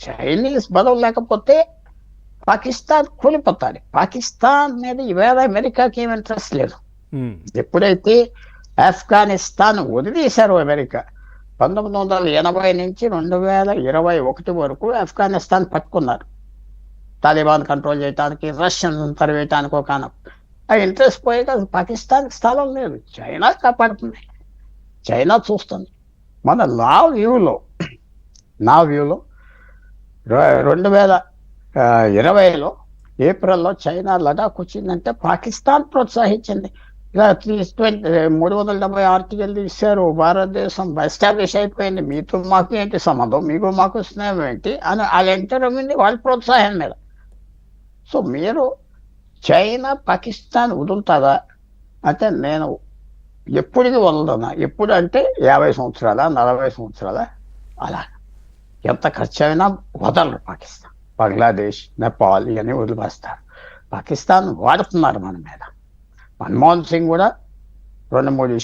Chinese బలం లేకపోతే పాకిస్తాన్ కూలిపోతాడు. పాకిస్తాన్ మీద ఈవేళ అమెరికాకి ఏం ఇంట్రెస్ట్ లేదు. ఎప్పుడైతే ఆఫ్ఘనిస్తాన్ వదిలేశారు అమెరికా 1980 నుంచి 2021 వరకు ఆఫ్ఘనిస్తాన్ పట్టుకున్నారు. తాలిబాన్ కంట్రోల్ చేయడానికి, రష్యన్ తరివేయటానికి ఒక ఆ ఇంట్రెస్ట్ పోయాక పాకిస్తాన్కి స్థలం లేదు. చైనా కాపాడుతుంది, చైనా చూస్తుంది. మన నా వ్యూలో 2020లో ఏప్రిల్లో చైనా లడాక్ వచ్చిందంటే పాకిస్తాన్ ప్రోత్సహించింది. ఇలా 370 ఆర్టికల్ ఇచ్చారు, భారతదేశం ఎస్టాబ్లిష్ అయిపోయింది, మీతో మాకు ఏంటి సంబంధం, మీకు మాకు స్నేహం ఏంటి అని వాళ్ళు ఎంటర్ అయింది వాళ్ళ ప్రోత్సాహం మీద. సో మీరు చైనా పాకిస్తాన్ వదులుతుందా అంటే నేను ఎప్పటికీ వదలదన్నా. ఎప్పుడు అంటే 50 సంవత్సరాల 40 సంవత్సరాల అలా ఎంత ఖర్చు అయినా వదలరు పాకిస్తాన్. బంగ్లాదేశ్, నేపాల్ ఇవన్నీ వదిలిపేస్తారు. పాకిస్తాన్ వాడుతున్నారు మన మీద. మన్మోహన్ సింగ్ కూడా 2-3